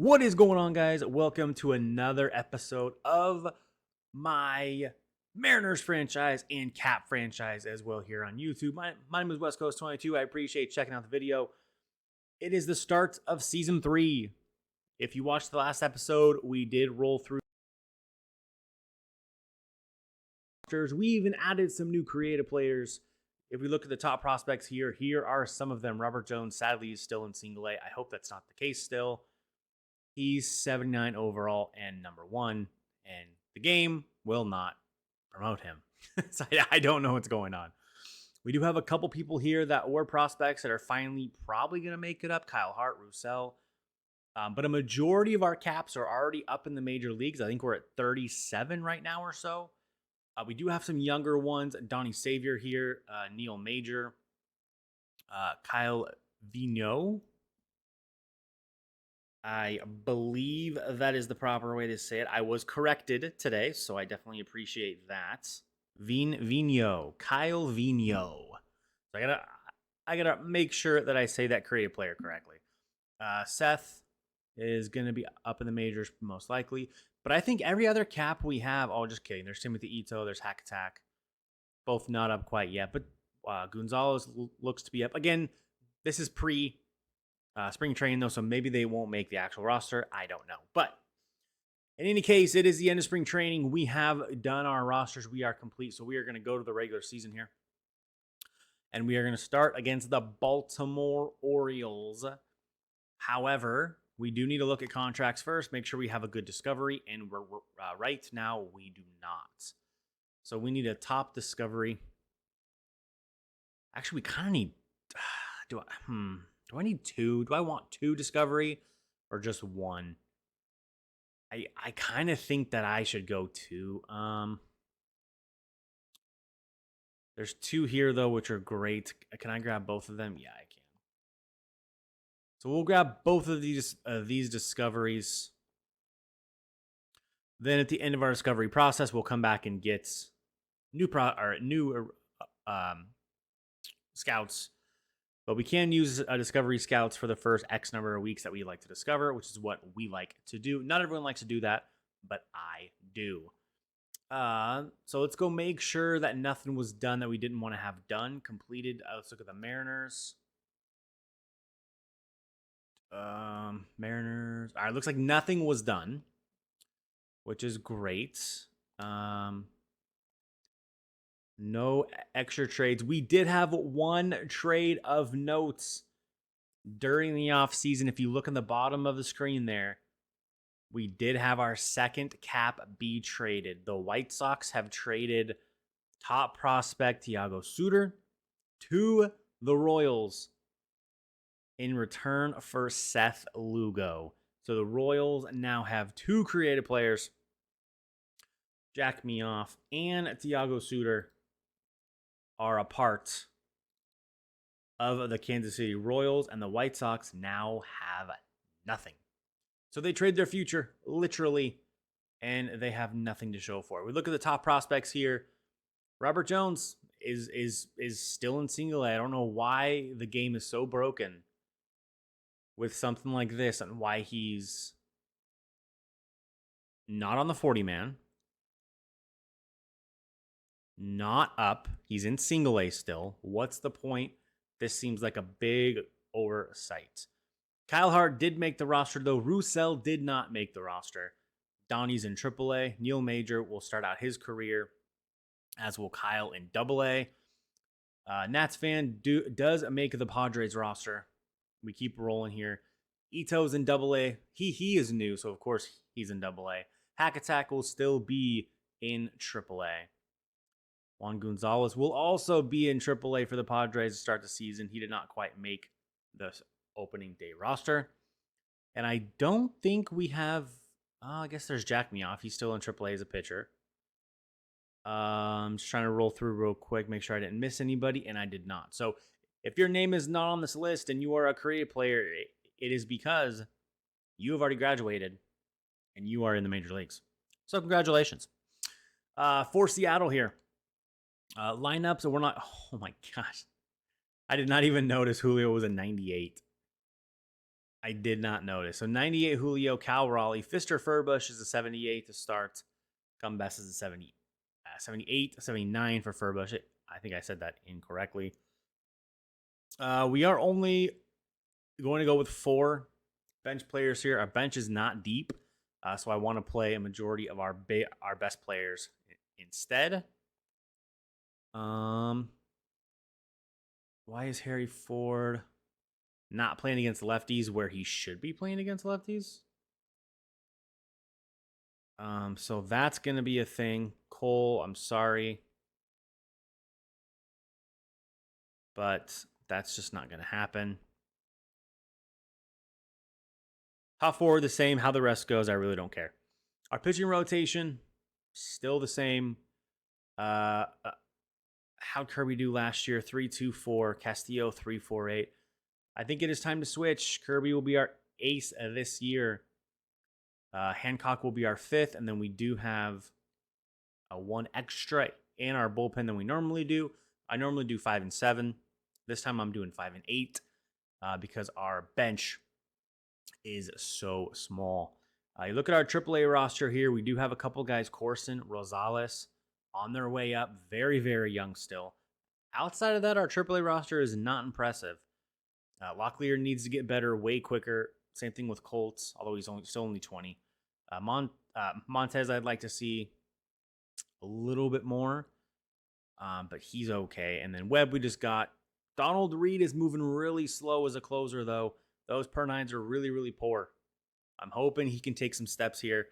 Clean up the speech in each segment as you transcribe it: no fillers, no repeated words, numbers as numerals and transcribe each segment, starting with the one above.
What is going on, guys? Welcome to another episode of my Mariners franchise and CaP franchise as well here on YouTube. My name is West Coast 22. I appreciate checking out the video. It is the start of Season 3. If you watched the last episode, we did roll through. We even added some new creative players. If we look at the top prospects here are some of them. Robert Jones, sadly, is still in single A. I hope that's not the case still. He's 79 overall and number 1, and the game will not promote him. So I don't know what's going on. We do have a couple people here that were prospects that are finally probably going to make it up. Kyle Hart, Roussel. But a majority of our caps are already up in the major leagues. I think we're at 37 right now or so. We do have some younger ones. Donnie Savior here, Neil Major, Kyle Vigneault. I believe that is the proper way to say it. I was corrected today, so I definitely appreciate that. Vigneault, Kyle Vigneault. So I gotta make sure that I say that creative player correctly. Seth is gonna be up in the majors most likely, but I think every other cap we have. Oh, just kidding. There's Timothy Ito. There's Hack Attack. Both not up quite yet, but Gonzalez looks to be up again. This is pre. Spring training, though, so maybe they won't make the actual roster. I don't know. But in any case, it is the end of spring training. We have done our rosters. We are complete. So we are going to go to the regular season here. And we are going to start against the Baltimore Orioles. However, we do need to look at contracts first. Make sure we have a good discovery. And we're right now, we do not. So we need a top discovery. Actually, we kind of need... Do I need 2? Do I want 2 discovery or just 1? I kind of think that I should go 2. There's 2 here, though, which are great. Can I grab both of them? Yeah, I can. So we'll grab both of these discoveries. Then at the end of our discovery process, we'll come back and get new scouts. But we can use discovery scouts for the first X number of weeks that we like to discover, which is what we like to do. Not everyone likes to do that, but I do. So let's go make sure that nothing was done that we didn't want to have done. Completed. Let's look at the Mariners. Mariners. All right, looks like nothing was done, which is great. No extra trades. We did have 1 trade of notes during the offseason. If you look on the bottom of the screen there, we did have our second cap be traded. The White Sox have traded top prospect Thiago Suter to the Royals in return for Seth Lugo. So the Royals now have 2 creative players, Jack Meoff and Thiago Suter, are a part of the Kansas City Royals, and the White Sox now have nothing. So they trade their future, literally, and they have nothing to show for it. We look at the top prospects here. Robert Jones is still in single A. I don't know why the game is so broken with something like this and why he's not on the 40-man. Not up. He's in single A still. What's the point? This seems like a big oversight. Kyle Hart did make the roster, though. Roussel did not make the roster. Donnie's in AAA. Neil Major will start out his career, as will Kyle in AA. Nats fan does make the Padres roster. We keep rolling here. Ito's in AA. He is new, so of course he's in AA. Hack Attack will still be in AAA. Juan Gonzalez will also be in AAA for the Padres to start the season. He did not quite make the opening day roster. And I don't think we have... I guess there's Jack Meoff. He's still in AAA as a pitcher. I'm just trying to roll through real quick, make sure I didn't miss anybody, and I did not. So if your name is not on this list and you are a creative player, it is because you have already graduated and you are in the major leagues. So congratulations. For Seattle here. Lineups, and we're not... Oh my gosh. I did not even notice Julio was a 98. I did not notice. So 98 Julio, Cal Raleigh, Fister Furbush is a 78 to start. Gumbest is a 78, 79 for Furbush. I think I said that incorrectly. We are only going to go with 4 bench players here. Our bench is not deep, so I want to play a majority of our best players instead. Why is Harry Ford not playing against lefties where he should be playing against lefties? So that's going to be a thing. Cole, I'm sorry, but that's just not going to happen. Top 4 the same. How the rest goes, I really don't care. Our pitching rotation, still the same. How'd Kirby do last year? 3-2-4. Castillo 3-4-8. I think it is time to switch. Kirby will be our ace this year. Hancock will be our 5th, and then we do have a 1 extra in our bullpen than we normally do. I normally do 5 and 7. This time I'm doing 5 and 8 because our bench is so small. You look at our AAA roster here. We do have a couple guys, Corson, Rosales, on their way up. Very, very young still. Outside of that, our AAA roster is not impressive. Locklear needs to get better way quicker. Same thing with Colts, although he's still only 20. Montez, I'd like to see a little bit more, but he's okay. And then Webb, we just got. Donald Reed is moving really slow as a closer, though. Those per nines are really, really poor. I'm hoping he can take some steps here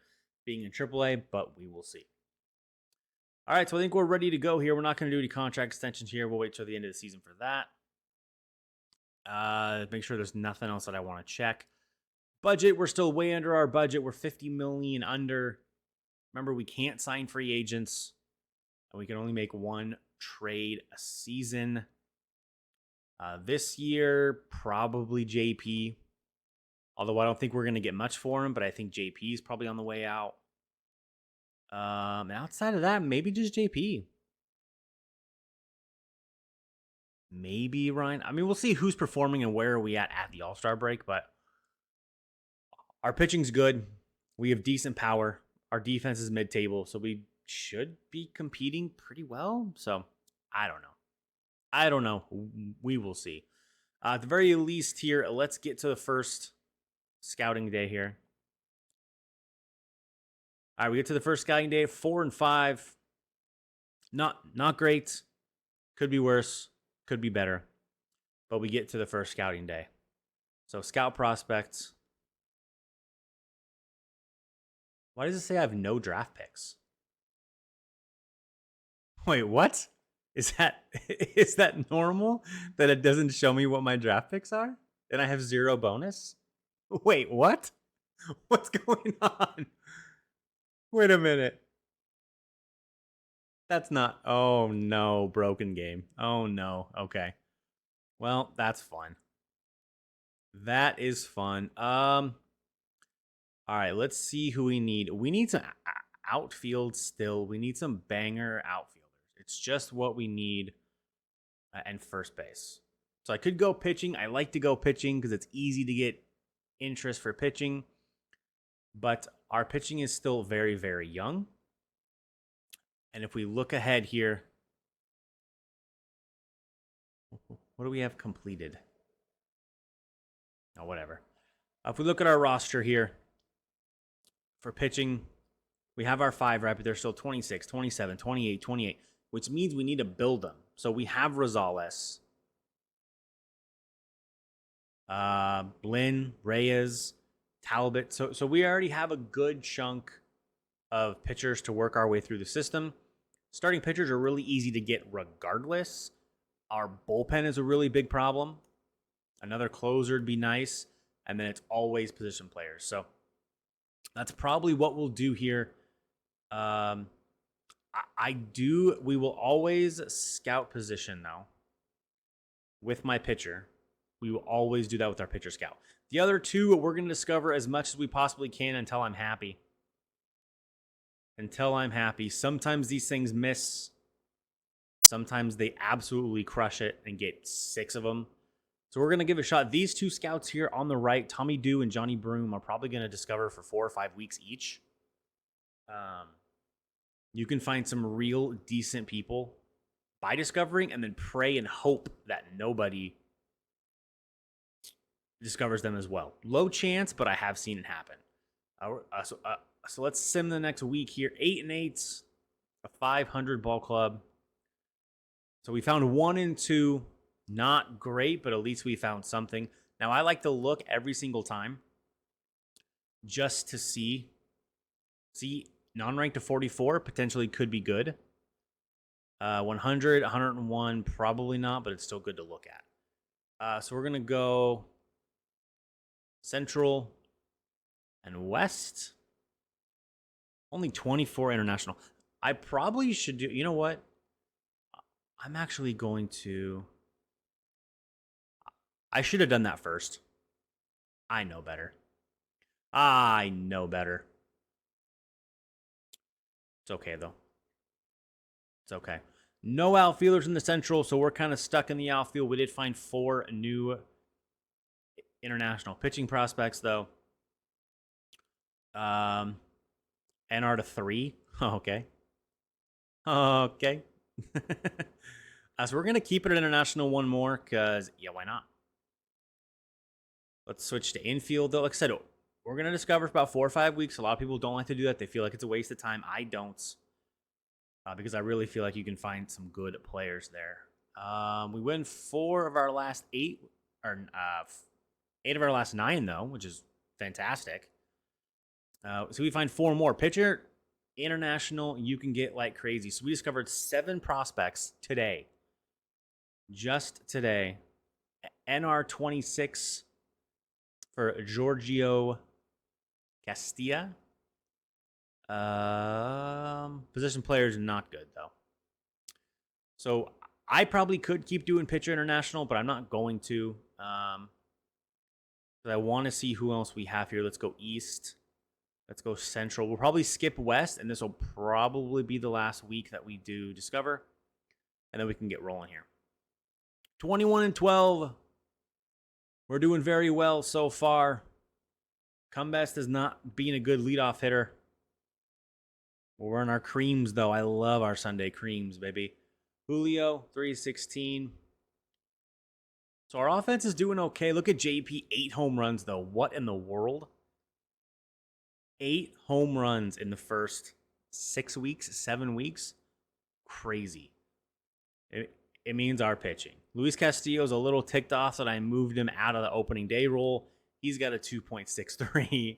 being in AAA, but we will see. All right, so I think we're ready to go here. We're not going to do any contract extensions here. We'll wait till the end of the season for that. Make sure there's nothing else that I want to check. Budget, we're still way under our budget. We're $50 million under. Remember, we can't sign free agents, and we can only make 1 trade a season. This year, probably JP. Although I don't think we're going to get much for him, but I think JP is probably on the way out. And outside of that, maybe just JP. Maybe Ryan. I mean, we'll see who's performing and where are we at the All-Star break, but our pitching's good. We have decent power. Our defense is mid-table, so we should be competing pretty well. So, I don't know. We will see. At the very least here, let's get to the first scouting day here. All right, we get to the first scouting day, 4 and 5. Not great. Could be worse. Could be better. But we get to the first scouting day. So scout prospects. Why does it say I have no draft picks? Wait, what? Is that normal that it doesn't show me what my draft picks are? And I have 0 bonus? Wait, what? What's going on? Wait a minute. That's not. Oh no, broken game. Oh no. Okay. Well, that's fun. That is fun. All right, let's see who we need. We need some outfield still. We need some banger outfielders. It's just what we need. And first base. So I could go pitching. I like to go pitching because it's easy to get interest for pitching. But our pitching is still very, very young. And if we look ahead here, what do we have completed? Oh, whatever. If we look at our roster here, for pitching, we have our 5 right, but they're still 26, 27, 28, 28, which means we need to build them. So we have Rosales, Blinn, Reyes, Talbot. So we already have a good chunk of pitchers to work our way through the system. Starting pitchers are really easy to get regardless. Our bullpen is a really big problem. Another closer would be nice. And then it's always position players. So that's probably what we'll do here. We will always scout position though. With my pitcher. We will always do that with our pitcher scout. The other 2, we're going to discover as much as we possibly can until I'm happy. Sometimes these things miss. Sometimes they absolutely crush it and get 6 of them. So we're going to give it a shot. These two scouts here on the right, Tommy Dew and Johnny Broom, are probably going to discover for 4 or 5 weeks each. You can find some real decent people by discovering and then pray and hope that nobody discovers them as well. Low chance, but I have seen it happen. So let's sim the next week here. 8 and 8, a 500 ball club. So we found 1 and 2. Not great, but at least we found something. Now, I like to look every single time just to see. See, non-ranked to 44 potentially could be good. 100, 101, probably not, but it's still good to look at. So we're going to go Central and West. Only 24 international. I probably should do, you know what? I'm actually going to... I should have done that first. I know better. I know better. It's okay, though. It's okay. No outfielders in the Central, so we're kind of stuck in the outfield. We did find 4 new international pitching prospects, though. NR to 3. Okay. Okay. So we're going to keep it at international 1 more, because, yeah, why not? Let's switch to infield, though. Like I said, we're going to discover for about 4 or 5 weeks. A lot of people don't like to do that. They feel like it's a waste of time. I don't. Because I really feel like you can find some good players there. We win 4 of our last 8, or 8 of our last 9, though, which is fantastic. So we find 4 more. Pitcher, international, you can get like crazy. So we discovered 7 prospects today. Just today. NR 26 for Giorgio Castilla. Position players not good, though. So I probably could keep doing pitcher international, but I'm not going to. I want to see who else we have here. Let's go East. Let's go Central. We'll probably skip West, and this will probably be the last week that we do Discover. And then we can get rolling here. 21 and 12. We're doing very well so far. Cumbest is not being a good leadoff hitter. We're in our creams, though. I love our Sunday creams, baby. Julio, 316. So our offense is doing okay. Look at JP, 8 home runs, though. What in the world? 8 home runs in the first 6 weeks, 7 weeks. Crazy. It means our pitching. Luis Castillo's a little ticked off that I moved him out of the opening day role. He's got a 2.63.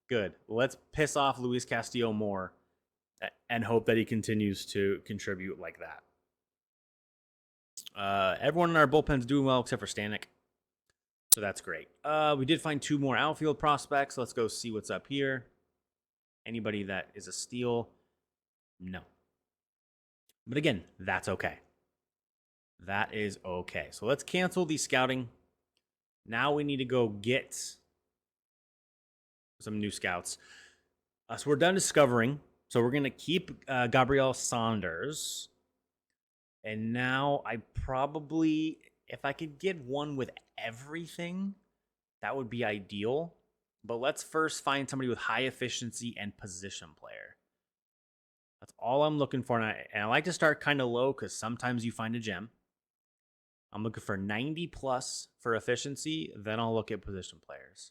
Good. Let's piss off Luis Castillo more and hope that he continues to contribute like that. Everyone in our bullpen's doing well except for Stanek. So that's great. We did find 2 more outfield prospects. Let's go see what's up here. Anybody that is a steal? No. But again, that's okay. That is okay. So let's cancel the scouting. Now we need to go get some new scouts. So we're done discovering. So we're going to keep Gabriel Saunders. And now I probably, if I could get one with everything, that would be ideal. But let's first find somebody with high efficiency and position player. That's all I'm looking for. And I like to start kind of low because sometimes you find a gem. I'm looking for 90 plus for efficiency. Then I'll look at position players.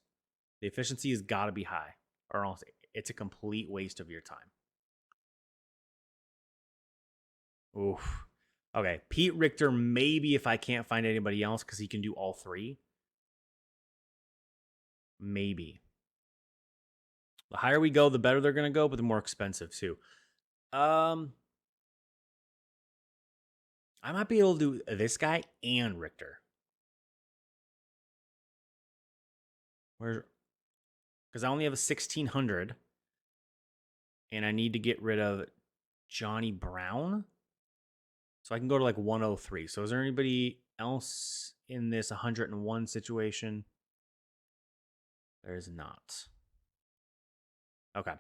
The efficiency has got to be high, or else it's a complete waste of your time. Oof. Okay, Pete Richter, maybe if I can't find anybody else because he can do all 3. Maybe. The higher we go, the better they're going to go, but the more expensive too. I might be able to do this guy and Richter. Because I only have a 1600. And I need to get rid of Johnny Brown. So I can go to like 103. So is there anybody else in this 101 situation? There is not. Okay.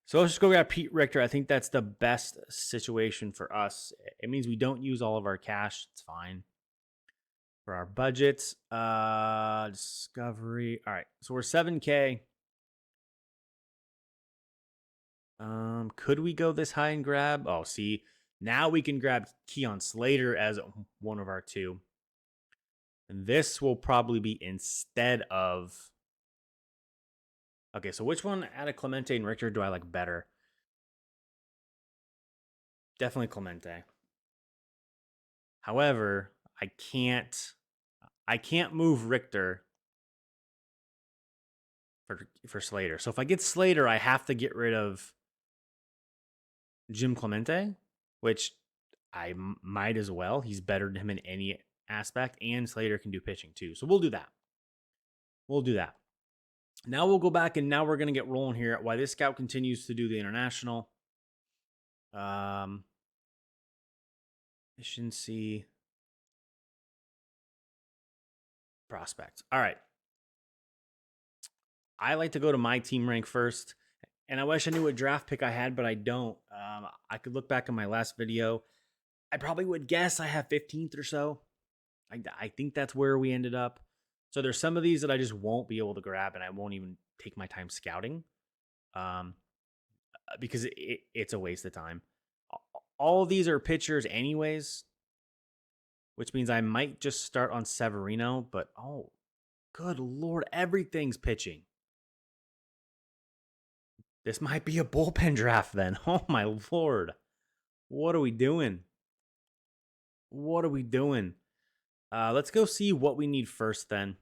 So let's just go grab Pete Richter. I think that's the best situation for us. It means we don't use all of our cash. It's fine. for our budget. Discovery. All right. So we're 7K. Could we go this high and grab? Oh, see, now we can grab Keon Slater as one of our two. And this will probably be instead of. Okay, so which one out of Clemente and Richter do I like better? Definitely Clemente. However, I can't move Richter for Slater. So if I get Slater, I have to get rid of Jim Clemente, which I might as well. He's better than him in any aspect, and Slater can do pitching too. So we'll do that. We'll do that. Now we'll go back and now we're going to get rolling here while this scout continues to do the international. Efficiency. Prospect. All right. I like to go to my team rank first. And I wish I knew what draft pick I had, but I don't. I could look back on my last video. I probably would guess I have 15th or so. I think that's where we ended up. So there's some of these that I just won't be able to grab, and I won't even take my time scouting, because it's a waste of time. All of these are pitchers anyways, which means I might just start on Severino. But oh, good Lord, everything's pitching. This might be a bullpen draft then. Oh my Lord. What are we doing? What are we doing? Let's go see what we need first then.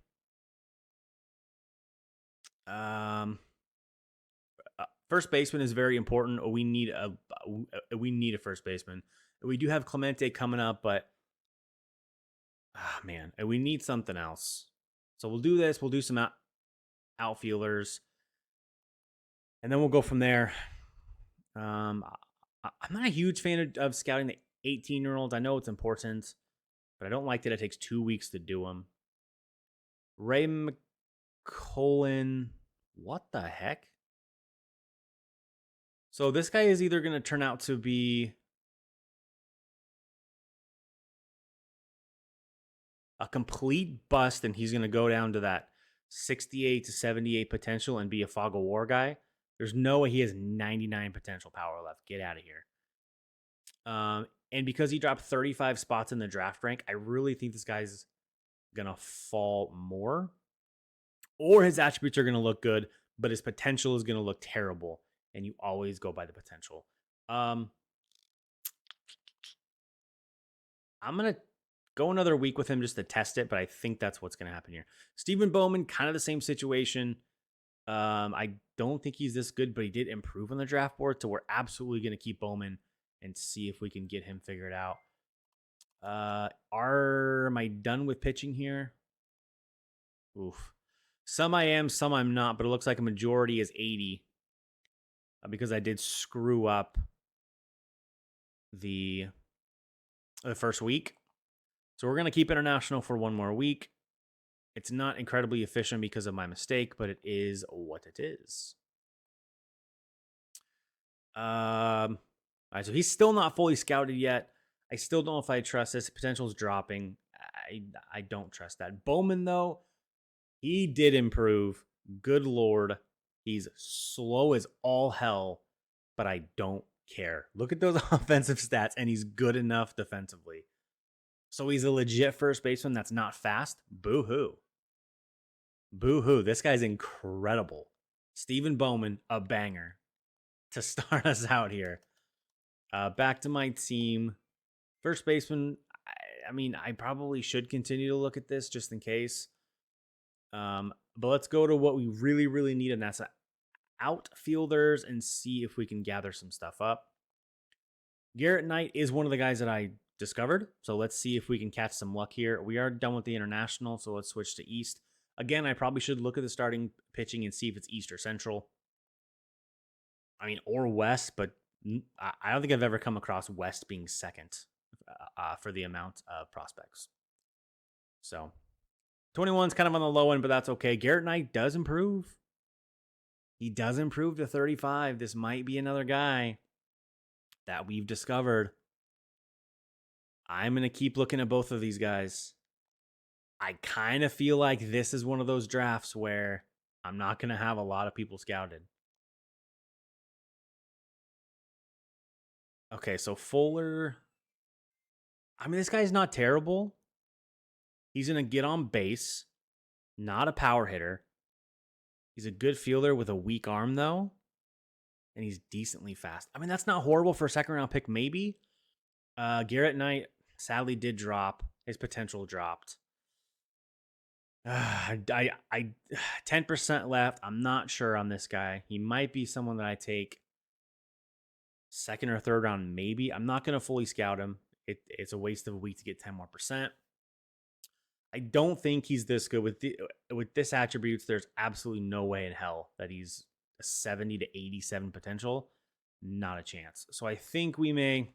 First baseman is very important. We need a first baseman. We do have Clemente coming up, but man, we need something else. So we'll do this. We'll do some outfielders, and then we'll go from there. I'm not a huge fan of scouting the 18-year-olds. I know it's important, but I don't like that it takes 2 weeks to do them. Ray McCollin, what the heck? So this guy is either going to turn out to be a complete bust, and he's going to go down to that 68 to 78 potential and be a fog of war guy. There's no way he has 99 potential power left. Get out of here. And because he dropped 35 spots in the draft rank, I really think this guy's going to fall more. Or his attributes are going to look good, but his potential is going to look terrible. And you always go by the potential. I'm going to go another week with him just to test it, but I think that's what's going to happen here. Stephen Bowman, kind of the same situation. I don't think he's this good, but he did improve on the draft board, so we're absolutely going to keep Bowman and see if we can get him figured out. Am I done with pitching here? Oof. Some I am, some I'm not, but it looks like a majority is 80 because I did screw up the first week. So we're going to keep international for one more week. It's not incredibly efficient because of my mistake, but it is what it is. All right, so he's still not fully scouted yet. I still don't know if I trust this. Potential is dropping. I don't trust that. Bowman, though, he did improve. Good Lord. He's slow as all hell, but I don't care. Look at those offensive stats, and he's good enough defensively. So he's a legit first baseman that's not fast. Boo-hoo. Boo-hoo. This guy's incredible. Stephen Bowman, a banger to start us out here. Back to my team. First baseman, I mean, I probably should continue to look at this just in case. But let's go to what we really, really need, and that's outfielders and see if we can gather some stuff up. Garrett Knight is one of the guys that I discovered, so let's see if we can catch some luck here. We are done with the international, so let's switch to East. Again, I probably should look at the starting pitching and see if it's East or Central. I mean, or West, but I don't think I've ever come across West being second for the amount of prospects. So 21 is kind of on the low end, but that's okay. Garrett Knight does improve. He does improve to 35. This might be another guy that we've discovered. I'm going to keep looking at both of these guys. I kind of feel like this is one of those drafts where I'm not going to have a lot of people scouted. Okay, so Fuller. I mean, this guy's not terrible. He's going to get on base, not a power hitter. He's a good fielder with a weak arm, though, and he's decently fast. I mean, that's not horrible for a second round pick, maybe. Garrett Knight sadly did drop. His potential dropped. I 10% left. I'm not sure on this guy. He might be someone that I take second or third round, maybe. I'm not going to fully scout him. It's a waste of a week to get 10 more percent. I don't think he's this good with this attributes. There's absolutely no way in hell that he's a 70 to 87 potential. Not a chance. So I think we may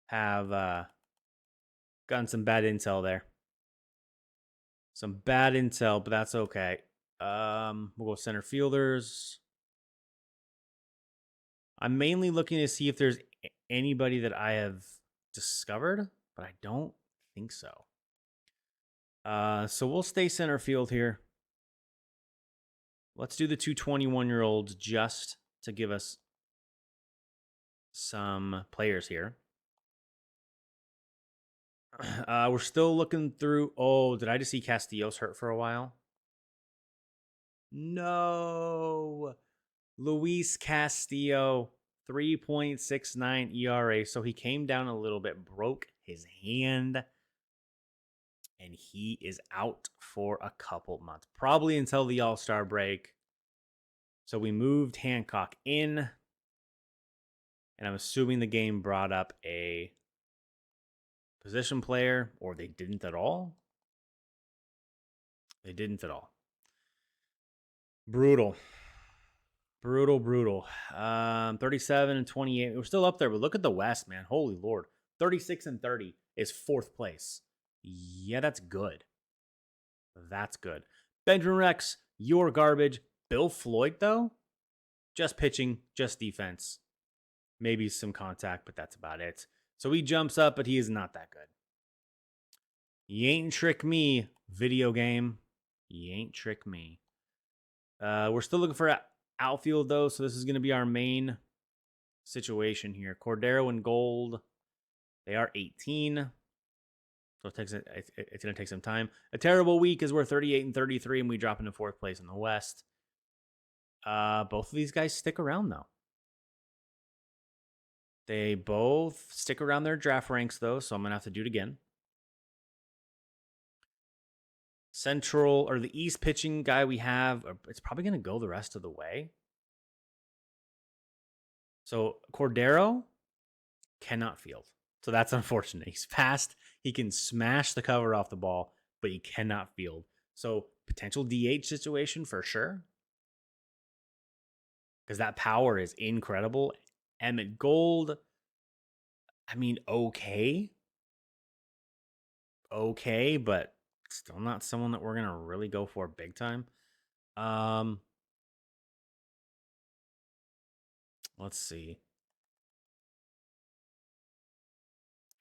have gotten some bad intel there. Some bad intel, but that's okay. We'll go center fielders. I'm mainly looking to see if there's anybody that I have discovered, but I don't think so. So we'll stay center field here. Let's do the 221-year-olds just to give us some players here. We're still looking through. Oh, did I just see Castillo's hurt for a while? No. Luis Castillo, 3.69 ERA. So he came down a little bit, broke his hand, and he is out for a couple months, probably until the All-Star break. So we moved Hancock in, and I'm assuming the game brought up a position player, or they didn't at all. They didn't at all. Brutal. 37 and 28. We're still up there, but look at the West, man. Holy Lord. 36 and 30 is fourth place. Yeah, that's good. That's good. Benjamin Rex, you're garbage. Bill Floyd, though, just pitching, just defense. Maybe some contact, but that's about it. So he jumps up, but he is not that good. You ain't trick me, video game. You ain't trick me. We're still looking for outfield, though, so this is going to be our main situation here. Cordero and Gold, they are 18. So it's going to take some time. A terrible week is we're 38 and 33, and we drop into fourth place in the West. Both of these guys stick around, though. They both stick around their draft ranks, though, so I'm going to have to do it again. Central, or the East pitching guy we have, it's probably going to go the rest of the way. So Cordero cannot field. So that's unfortunate. He's fast. He can smash the cover off the ball, but he cannot field. So potential DH situation for sure. Because that power is incredible. Emmett Gold, I mean, okay. Okay, but still not someone that we're going to really go for big time. Let's see.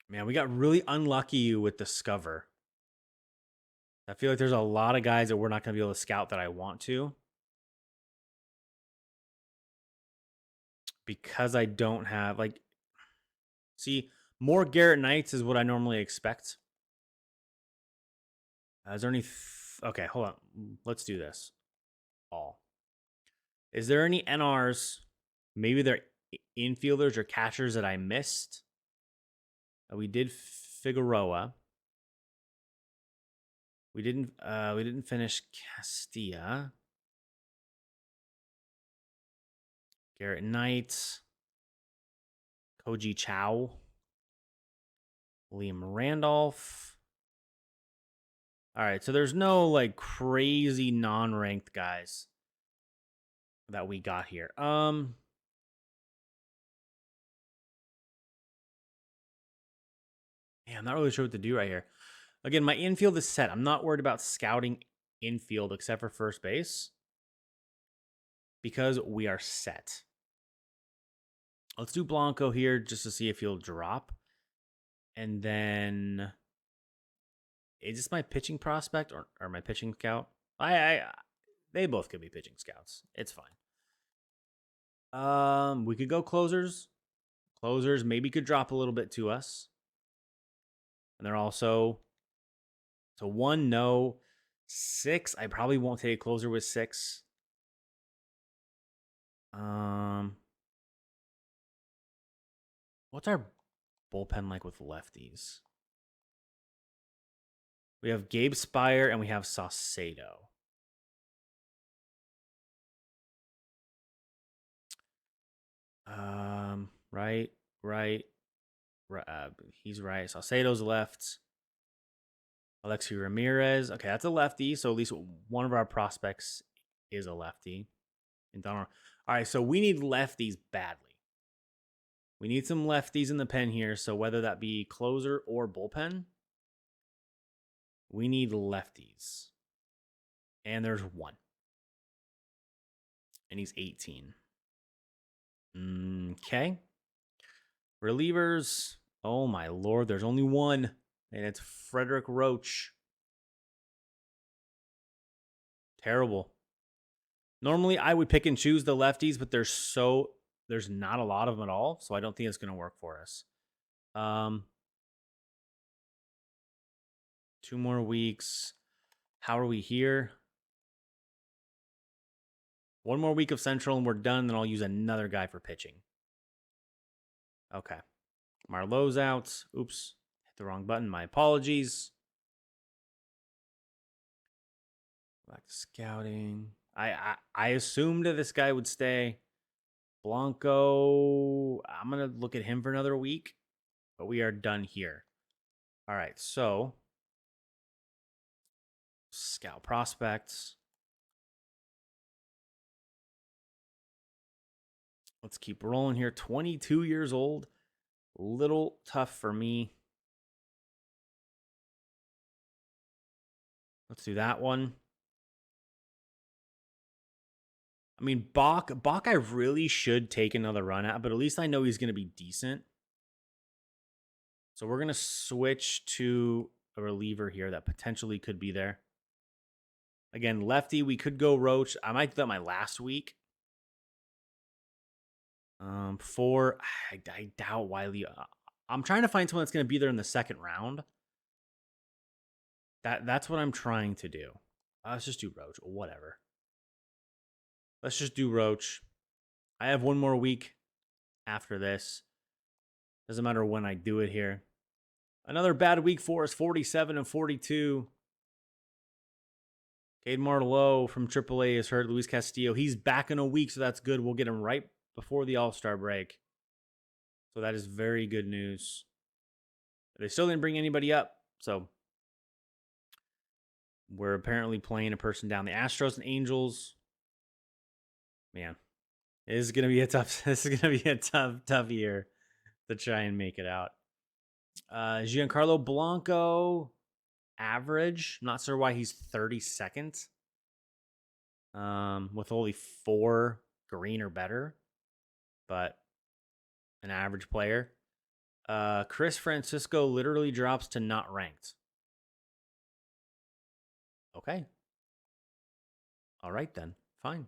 Man, we got really unlucky with Discover. I feel like there's a lot of guys that we're not going to be able to scout that I want to. Because I don't have, like, see, more Garrett Knights is what I normally expect. Is there any, okay, hold on. Let's do this. All. Is there any NRs, maybe they're infielders or catchers that I missed? We did Figueroa. We didn't finish Castilla. Garrett Knight. Koji Chow. Liam Randolph. All right, so there's no like crazy non-ranked guys that we got here. Man, I'm not really sure what to do right here. Again, my infield is set. I'm not worried about scouting infield except for first base because we are set. Let's do Blanco here just to see if he'll drop. And then Is this my pitching prospect or my pitching scout? They both could be pitching scouts. It's fine. We could go closers. Closers maybe could drop a little bit to us. And they're also so 1, no. 6, I probably won't take a closer with 6. What's our bullpen like with lefties? We have Gabe Spire and we have Saucedo. Right. He's right. Saucedo's left. Alexi Ramirez. Okay, that's a lefty. So at least one of our prospects is a lefty. And Donald. All right, so we need lefties badly. We need some lefties in the pen here. So whether that be closer or bullpen, we need lefties. And there's one. And he's 18. Okay. Relievers. Oh my lord, there's only one. And it's Frederick Roach. Terrible. Normally I would pick and choose the lefties, but there's not a lot of them at all, so I don't think it's going to work for us. 2 more weeks. How are we here? 1 more week of Central and we're done, then I'll use another guy for pitching. Okay. Marlowe's out. Oops. Hit the wrong button. My apologies. Back to scouting. I assumed that this guy would stay. Blanco, I'm going to look at him for another week, but we are done here. All right, so scout prospects. Let's keep rolling here. 22 years old. A little tough for me. Let's do that one. I mean, Bach I really should take another run at, but at least I know he's going to be decent. So we're going to switch to a reliever here that potentially could be there. Again, lefty, we could go Roach. I might do that my last week. 4, I doubt Wiley. I'm trying to find someone that's going to be there in the second round. That's what I'm trying to do. Let's just do Roach. Whatever. Let's just do Roach. I have 1 more week after this. Doesn't matter when I do it here. Another bad week for us, 47 and 42. Cade Marlowe from AAA is hurt. Luis Castillo, he's back in a week, so that's good. We'll get him right before the All-Star break. So that is very good news. They still didn't bring anybody up, so we're apparently playing a person down. The Astros and Angels. Man, this is gonna be a tough year to try and make it out. Giancarlo Blanco, average. Not sure why he's 32nd. With only 4 green or better, but an average player. Chris Francisco literally drops to not ranked. Okay. All right then. Fine.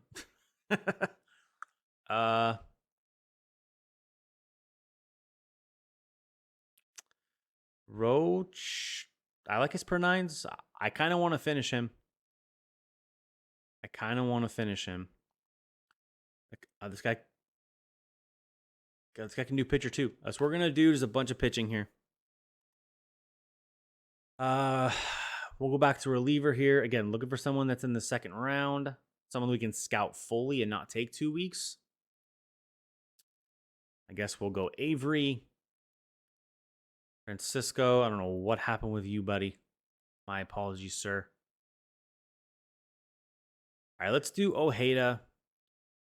Roach. I like his per 9s. I kind of want to finish him. This guy can do pitcher too. That's what we're gonna do. Is a bunch of pitching here. We'll go back to reliever here again. Looking for someone that's in the second round, someone we can scout fully and not take 2 weeks. I guess we'll go Avery. Francisco, I don't know what happened with you, buddy. My apologies, sir. All right, let's do Ojeda.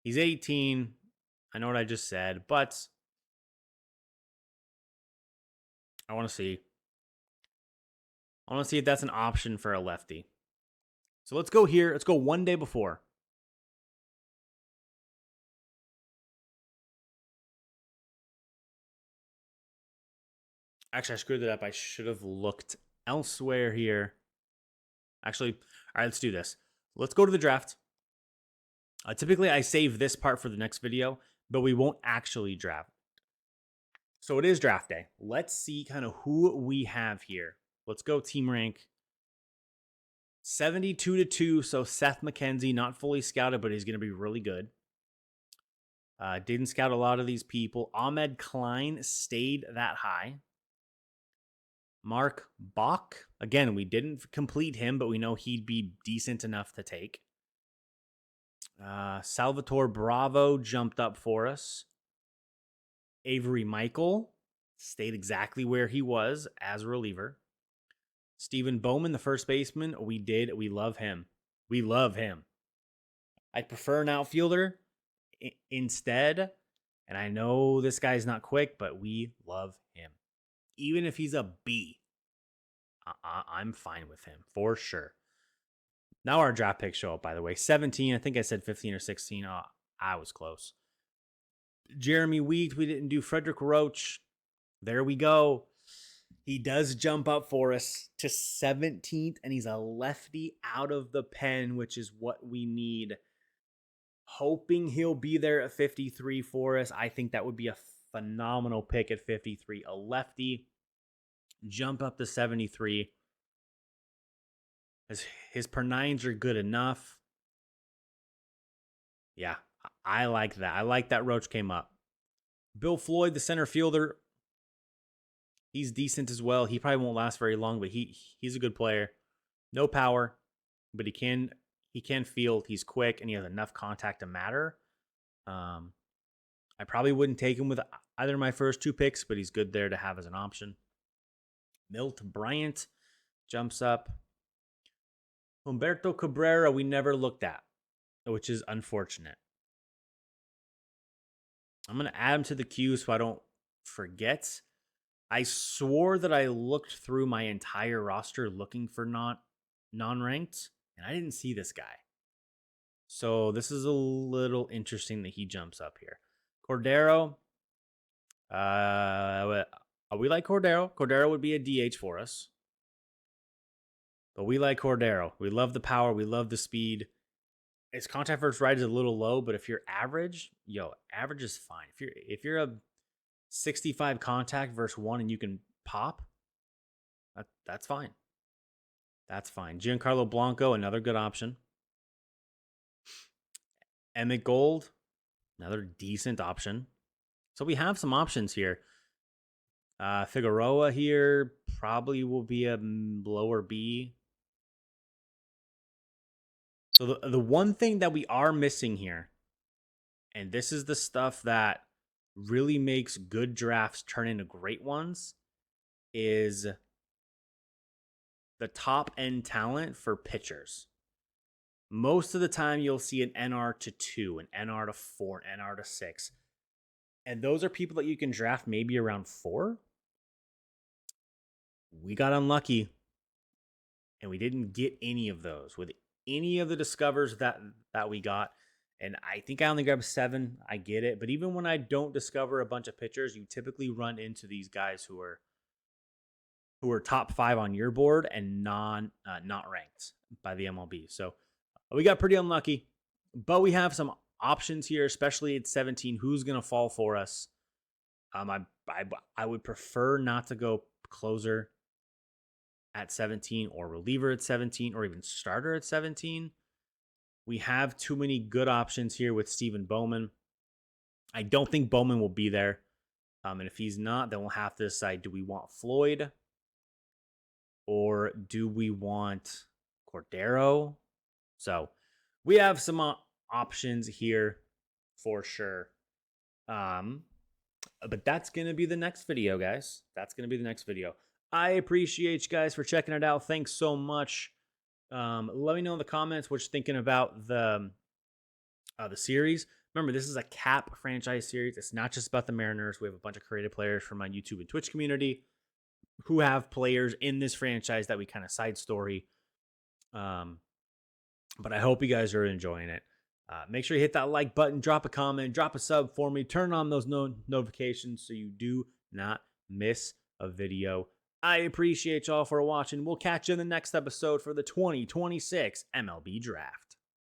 He's 18. I know what I just said, but I want to see. I want to see if that's an option for a lefty. So let's go here. Let's go 1 day before. Actually, I screwed it up. I should have looked elsewhere here. Actually, all right, let's do this. Let's go to the draft. Typically, I save this part for the next video, but we won't actually draft. So it is draft day. Let's see kind of who we have here. Let's go team rank. 72-2. So Seth McKenzie, not fully scouted, but he's going to be really good. Didn't scout a lot of these people. Ahmed Klein stayed that high. Mark Bach. Again, we didn't complete him, but we know he'd be decent enough to take. Salvatore Bravo jumped up for us. Avery Michael stayed exactly where he was as a reliever. Stephen Bowman, the first baseman, we love him. We love him. I'd prefer an outfielder instead. And I know this guy's not quick, but we love him. Even if he's a B, I'm fine with him for sure. Now our draft picks show up, by the way. 17, I think I said 15 or 16. Oh, I was close. Jeremy Wheat, we didn't do. Frederick Roach, there we go. He does jump up for us to 17th, and he's a lefty out of the pen, which is what we need. Hoping he'll be there at 53 for us. I think that would be a phenomenal pick at 53. A lefty, jump up to 73. His per nines are good enough. Yeah, I like that. I like that Roach came up. Bill Floyd, the center fielder, he's decent as well. He probably won't last very long, but he's a good player. No power, but he can field. He's quick, and he has enough contact to matter. I probably wouldn't take him with either of my first two picks, but he's good there to have as an option. Milt Bryant jumps up. Humberto Cabrera, we never looked at, which is unfortunate. I'm going to add him to the queue so I don't forget. I swore that I looked through my entire roster looking for non-ranked, and I didn't see this guy. So this is a little interesting that he jumps up here. Cordero. We like Cordero. Cordero would be a DH for us. But we like Cordero. We love the power. We love the speed. His contact versus right is a little low, but if you're average, average is fine. If you're a 65 contact versus 1 and you can pop, that's fine. That's fine. Giancarlo Blanco, another good option. Emmett Gold, another decent option. So we have some options here. Figueroa here probably will be a lower B. So the one thing that we are missing here, and this is the stuff that really makes good drafts turn into great ones, is the top end talent for pitchers. Most of the time you'll see an NR to 2, an NR to 4, an NR to 6. And those are people that you can draft maybe around 4. We got unlucky, and we didn't get any of those with any of the discovers that we got. And I think I only grabbed 7. I get it. But even when I don't discover a bunch of pitchers, you typically run into these guys who are top 5 on your board and not ranked by the MLB. So we got pretty unlucky. But we have some options here, especially at 17. Who's going to fall for us? I would prefer not to go closer at 17 or reliever at 17 or even starter at 17. We have too many good options here with Stephen Bowman. I don't think Bowman will be there. And if he's not, then we'll have to decide, do we want Floyd or do we want Cordero? So we have some options here for sure. But that's going to be the next video, guys. That's going to be the next video. I appreciate you guys for checking it out. Thanks so much. Let me know in the comments what you're thinking about the series. Remember, this is a CaP franchise series. It's not just about the Mariners. We have a bunch of creative players from my YouTube and Twitch community who have players in this franchise that we kind of side story. But I hope you guys are enjoying it. Make sure you hit that like button, drop a comment, drop a sub for me, turn on those notifications so you do not miss a video I appreciate y'all for watching. We'll catch you in the next episode for the 2026 MLB Draft.